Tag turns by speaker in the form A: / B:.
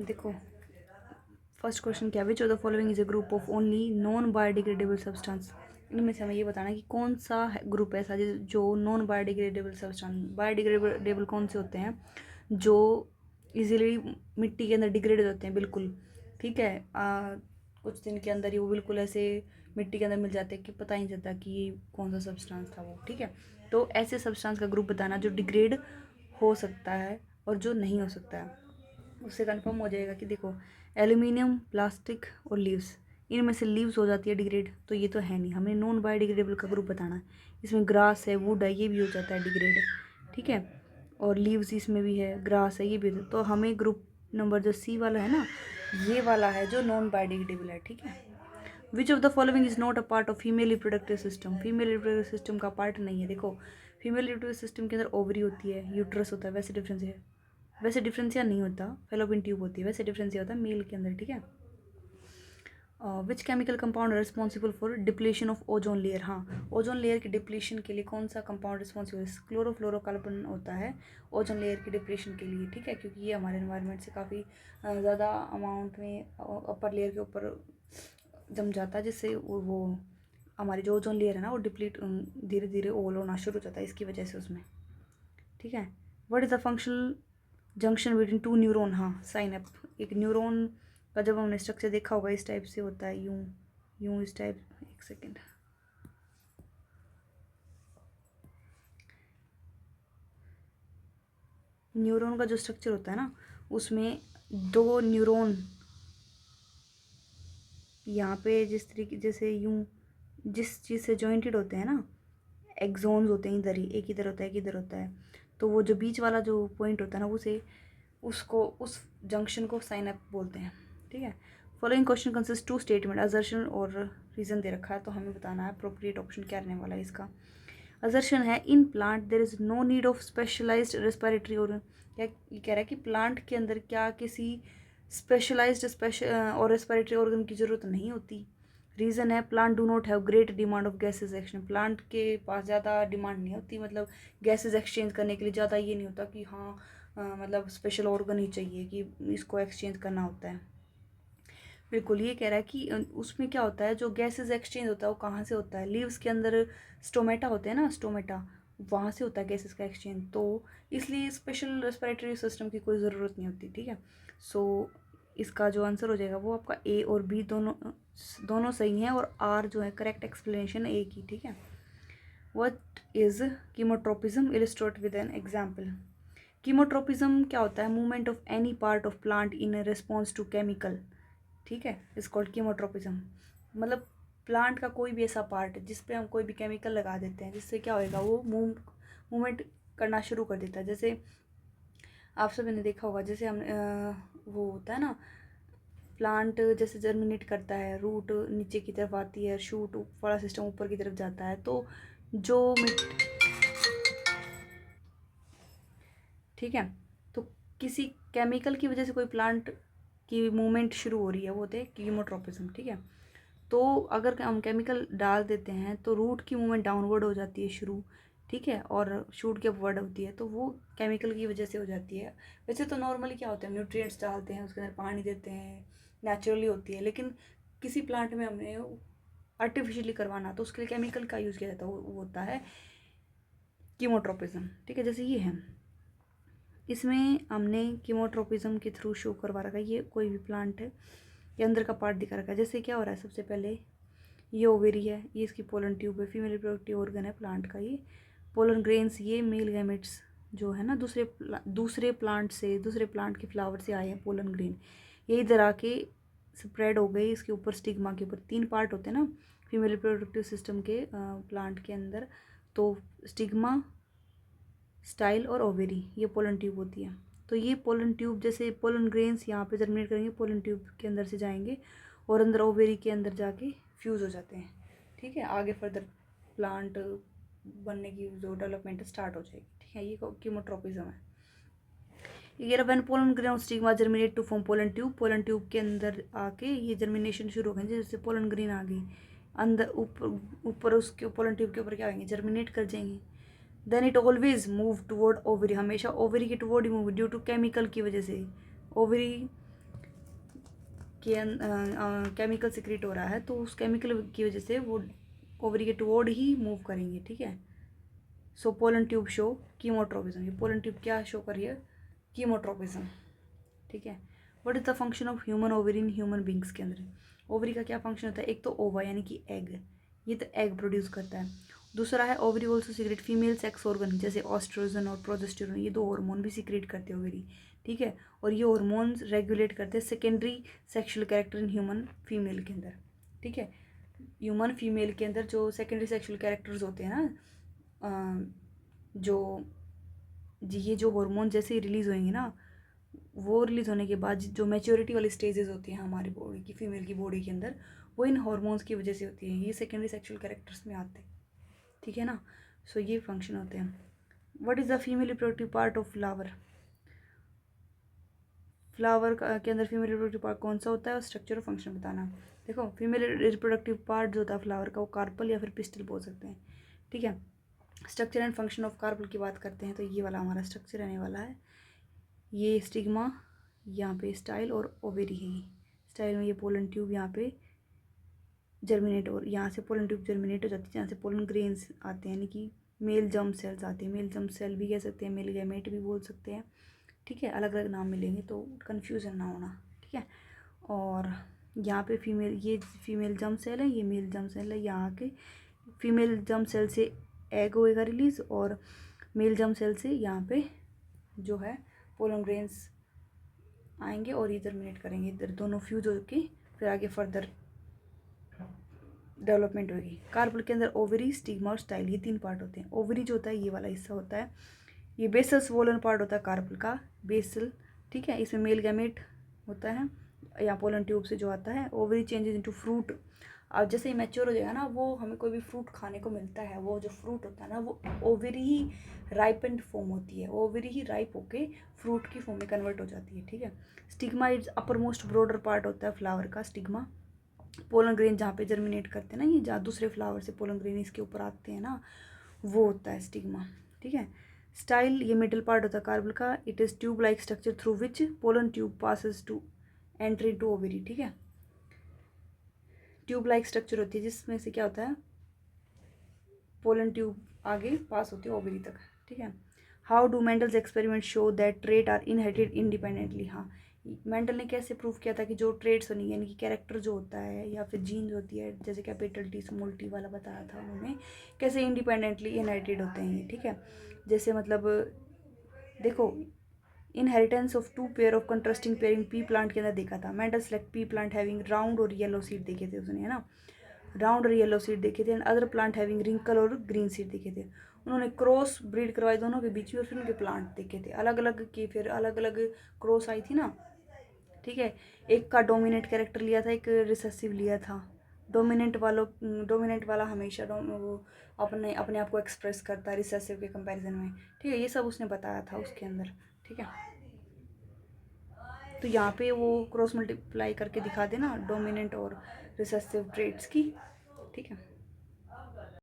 A: देखो first question क्या, which of the following is a group of only non biodegradable substance. इनमें से हमें ये बताना है कि कौन सा ग्रुप ऐसा जो नॉन बायोडिग्रेडेबल सब्सटेंस। बायोडिग्रेडेबल कौन से होते हैं, जो इजीली मिट्टी के अंदर डिग्रेड होते हैं, बिल्कुल ठीक है। कुछ दिन के अंदर ही वो बिल्कुल ऐसे मिट्टी के अंदर मिल जाते हैं कि पता ही नहीं चलता कि ये कौन सा सब्सटेंस था वो, ठीक है। तो ऐसे सब्सटेंस का ग्रुप बताना जो डिग्रेड हो सकता है और जो नहीं हो सकता है। उससे कंफर्म हो जाएगा कि देखो एल्यूमिनियम, प्लास्टिक और लीव्स, इनमें से लीव्स हो जाती है डिग्रेड, तो ये तो है नहीं। हमें नॉन बायोडिग्रेडेबल का ग्रुप बताना है। इसमें ग्रास है, वुड है, ये भी हो जाता है डिग्रेड, ठीक है। और लीव्स इसमें भी है, ग्रास है, ये भी है। तो हमें ग्रुप नंबर जो सी वाला है ना, ये वाला है जो नॉन बायोडिग्रेडेबल है, ठीक है। Which of the following is not a part of female reproductive system. Female reproductive system का पार्ट नहीं है। देखो फीमेल रिप्रोडक्टिव सिस्टम के अंदर ओवरी होती है, यूट्रस होता है, वैसे डिफरेंस है, वैसे डिफरेंसिया नहीं होता, फेलोपियन ट्यूब होती है, वैसे डिफरेंसिया होता है मेल के अंदर, ठीक है। Which chemical compound responsible for depletion of ozone layer. हाँ, ओजोन लेयर की डिप्लीशन के लिए कौन सा कंपाउंड रिस्पॉन्सिबल है? क्लोरोफ्लोरोकार्बन होता है ओजोन लेयर की डिप्लीशन के लिए, ठीक है, क्योंकि ये हमारे एनवायरनमेंट से काफ़ी ज़्यादा अमाउंट में अपर लेयर के ऊपर जम जाता है, जिससे वो हमारी जो ओजोन लेयर है ना वो डिप्लीट धीरे धीरे ओवल होना शुरू हो जाता है इसकी वजह से उसमें, ठीक है। What is the functional junction between two neuron. हाँ, साइनअप। एक न्यूरॉन का जब हमने स्ट्रक्चर देखा होगा इस टाइप से होता है, यूं यूं इस टाइप। एक सेकेंड, न्यूरॉन का जो स्ट्रक्चर होता है ना, उसमें दो न्यूरॉन यहाँ पे जिस तरीके जैसे यूं जिस चीज़ से जॉइंटेड होते हैं ना, एक्सोन्स होते हैं इधर ही, एक इधर होता है एक इधर होता है, तो वो जो बीच वाला जो पॉइंट होता है ना उसे उसको उस जंक्शन को साइन अप बोलते हैं, ठीक है। Following question consist two statement, assertion और रीजन दे रखा है, तो हमें बताना है अप्रोप्रिएट ऑप्शन क्या रहने वाला है इसका। असर्शन है in plant there is no need of specialised respiratory organ. क्या ये कह रहा है कि प्लांट के अंदर क्या किसी स्पेशलाइज्ड और रेस्पिरेटरी ऑर्गन की ज़रूरत नहीं होती। रीज़न है plant do not have great demand of gases exchange. Plant के पास ज़्यादा डिमांड नहीं होती, मतलब गैसेज एक्सचेंज करने के लिए ज़्यादा ये नहीं होता कि हाँ मतलब स्पेशल ऑर्गन ही चाहिए कि इसको एक्सचेंज करना होता है। बिल्कुल, ये कह रहा है कि उसमें क्या होता है, जो गैसेज एक्सचेंज होता है वो कहाँ से होता है? लीव्स के अंदर स्टोमेटा होते हैं ना, स्टोमेटा, वहाँ से होता है गैसेज का एक्सचेंज, तो इसलिए स्पेशल रेस्पिरेटरी सिस्टम की कोई ज़रूरत नहीं होती, ठीक है। सो इसका जो आंसर हो जाएगा वो आपका ए और बी दोनों दोनों सही हैं, और आर जो है करेक्ट एक्सप्लेनेशन ए की, ठीक है। What is chemotropism, illustrate with an example. Chemotropism क्या होता है? Movement of any part of plant in response to chemical, ठीक है, इज कॉल्ड कीमोट्रोपिज्म। मतलब प्लांट का कोई भी ऐसा पार्ट जिस पे हम कोई भी केमिकल लगा देते हैं, जिससे क्या होएगा, वो मूवमेंट करना शुरू कर देता है। जैसे आप सभी ने देखा होगा, जैसे हम वो होता है ना, प्लांट जैसे जर्मिनेट करता है, रूट नीचे की तरफ आती है, शूट वाला सिस्टम ऊपर की तरफ जाता है, तो जो ठीक है, तो किसी केमिकल की वजह से कोई प्लांट की मूवमेंट शुरू हो रही है, वो होते हैं कीमोट्रोपिज्म, ठीक है। तो अगर हम केमिकल डाल देते हैं तो रूट की मूवमेंट डाउनवर्ड हो जाती है शुरू, ठीक है, और शूट की अपवर्ड होती है, तो वो केमिकल की वजह से हो जाती है। वैसे तो नॉर्मली क्या होता है, न्यूट्रिएंट्स डालते हैं, उसके अंदर पानी देते हैं, नेचुरली होती है, लेकिन किसी प्लांट में हमने आर्टिफिशियली करवाना तो उसके लिए केमिकल का यूज़ किया जाता है, वो होता है कीमोट्रोपिज्म, ठीक है। जैसे ये है, इसमें हमने कीमोट्रोपिज्म के थ्रू शो करवा रखा है, ये कोई भी प्लांट है, ये अंदर का पार्ट दिखा रखा है। जैसे क्या हो रहा है, सबसे पहले ये ओवेरी है, ये इसकी पोलन ट्यूब है, फीमेल रिप्रोडक्टिव ऑर्गन है प्लांट का, ये पोलन ग्रेन्स, ये मेल गैमेट्स जो है ना दूसरे प्लांट के फ्लावर से आए हैं पोलन ग्रेन, ये इधर आके स्प्रेड हो गई इसके ऊपर, स्टिग्मा के ऊपर। तीन पार्ट होते हैं ना फीमेल रिप्रोडक्टिव सिस्टम के प्लांट के अंदर, तो स्टिग्मा, स्टाइल और ओवेरी, ये पोलन ट्यूब होती है। तो ये पोलन ट्यूब, जैसे पोलन ग्रेन्स यहाँ पे जर्मिनेट करेंगे, पोलन ट्यूब के अंदर से जाएंगे और अंदर ओवेरी के अंदर जाके फ्यूज़ हो जाते हैं, ठीक है। आगे फर्दर प्लांट बनने की जो डेवलपमेंट स्टार्ट हो जाएगी, ठीक है। ये कीमोट्रोपिज्म है। ये when pollen grain stigma germinate to form pollen tube के अंदर आके ये जर्मिनेशन शुरू हो गए, जैसे पोलन ग्रेन आ गई अंदर, ऊपर उसके पोलन ट्यूब के ऊपर क्या होंगे, जर्मिनेट कर जाएंगे। Then it always move toward ovary, हमेशा ओवरी के टुवर्ड ही मूव ड्यू टू केमिकल की वजह से। ओवरी के केमिकल सिक्रेट हो रहा है, तो उस केमिकल की वजह से वो ओवरी के टुवर्ड ही मूव करेंगे, ठीक है। So pollen tube show chemotropism, ये पोलन ट्यूब क्या शो कर रही है, कीमोट्रोपिज्म, ठीक है। What is the function of human ovary in human beings के अंदर, ओवरी का क्या फंक्शन होता है, एक तो ओवा यानी कि एग, ये तो एग प्रोड्यूस करता है। दूसरा है ovary also secret female sex organ जैसे ऑस्ट्रोजन और प्रोजेस्टेरोन, ये दो हार्मोन भी सीक्रेट करते हैं ओवरी, ठीक है। और ये हार्मोन्स रेगुलेट करते हैं secondary sexual character in human female के अंदर, ठीक है। ह्यूमन फीमेल के अंदर जो सेकेंडरी सेक्सुअल कैरेक्टर्स होते हैं ना, जो ये जो हार्मोन जैसे ही रिलीज होंगे ना, वो रिलीज होने के बाद जो मैच्योरिटी वाली स्टेजेस होती हैं हमारी बॉडी की, फीमेल की बॉडी के अंदर, वो इन हार्मोन्स की वजह से होती है, ये सेकेंडरी सेक्सुअल कैरेक्टर्स में आते हैं, ठीक है ना। सो ये फंक्शन होते हैं। What is the female reproductive part of flower, flower के अंदर फीमेल रिप्रोडक्टिव पार्ट कौन सा होता है और स्ट्रक्चर और फंक्शन बताना। देखो फीमेल रिप्रोडक्टिव पार्ट जो होता है फ्लावर का, वो कार्पल या फिर पिस्टल बोल सकते हैं, ठीक है। Structure and function of carpel की बात करते हैं तो ये वाला हमारा स्ट्रक्चर रहने वाला है, ये स्टिग्मा, यहाँ पे स्टाइल और ओवेरी है, स्टाइल में ये पोलन ट्यूब यहाँ पे जर्मिनेट, और यहाँ से पोलन ट्यूब जर्मिनेट हो जाती है, यहाँ से पोलन ग्रेन्स आते हैं, यानी कि मेल जर्म सेल्स आते हैं, मेल जर्म सेल भी कह सकते हैं, मेल गैमेट भी बोल सकते हैं, ठीक है। अलग अलग नाम मिलेंगे तो कन्फ्यूज़न ना होना, ठीक है। और यहाँ पे फीमेल, ये फीमेल जर्म सेल है, ये मेल जर्म सेल है, यहाँ के फीमेल जर्म सेल से एग होएगा रिलीज, और मेल जर्म सेल से यहाँ पे जो है पोलन ग्रेन्स आएंगे और ये जर्मिनेट करेंगे, इधर दोनों फ्यूज होके फिर आगे फर्दर डेवलपमेंट होगी। कार्पल के अंदर ओवरी, स्टिग्मा और स्टाइल, ये तीन पार्ट होते हैं। ओवरी जो होता है ये वाला हिस्सा होता है, ये बेसल स्वोलन पार्ट होता है कार्पल का, बेसल, ठीक है। इसमें मेल गैमेट होता है, या पोलन ट्यूब से जो आता है। ओवरी चेंजेस इनटू फ्रूट, अब जैसे ही मैच्योर हो जाएगा ना, वो हमें कोई भी फ्रूट खाने को मिलता है, वो जो फ्रूट होता है ना, वो ओवरी ही राइपेंड फॉर्म होती है, ओवरी ही राइप होके फ्रूट की फॉर्म में कन्वर्ट हो जाती है, ठीक है। Stigma is upper most broader part होता है फ्लावर का, स्टिग्मा। पोलन ग्रेन जहाँ पे जर्मिनेट करते हैं ना, ये जहाँ दूसरे फ्लावर से पोलन ग्रेन इसके ऊपर आते हैं ना, वो होता है स्टिग्मा, ठीक है। स्टाइल ये मिडिल पार्ट होता है कार्पल का, it is tube like structure through which pollen tube passes to entry to ovary, ठीक है। ट्यूब लाइक स्ट्रक्चर होती है जिसमें से क्या होता है, पोलन ट्यूब आगे पास होती है ओवरी तक, ठीक है। How do Mendel's experiment show that trait are inherited independently, हाँ मेंडल ने कैसे प्रूव किया था कि जो ट्रेड्स होनी यानी कि कैरेक्टर जो होता है या फिर जीन्स होती है, जैसे कैपिटल टी स्मॉल टी वाला बताया था उन्होंने, कैसे इंडिपेंडेंटली इनहेरिटेड होते हैं ये, ठीक है। जैसे मतलब देखो, inheritance of two pair of contrasting pairing pea plant के अंदर देखा था, Mendel select pea plant having round और येलो सीड देखे थे उसने, है ना, राउंड और येलो सीड देखे थे, and other plant having wrinkle और ग्रीन सीड देखे थे। उन्होंने क्रॉस ब्रीड करवाई दोनों के बीच में, और फिर उनके प्लांट देखे थे अलग अलग की, फिर अलग अलग क्रॉस आई थी ना, ठीक है। एक का डोमिनेंट कैरेक्टर लिया था, एक रिसेसिव लिया था। डोमिनेंट वाला हमेशा वो अपने अपने आप को एक्सप्रेस करता है रिसेसिव के कंपैरिजन में, ठीक है। ये सब उसने बताया था उसके अंदर, ठीक है। तो यहाँ पे वो क्रॉस मल्टीप्लाई करके दिखा देना डोमिनेंट और रिसेसिव ट्रेट्स की, ठीक है।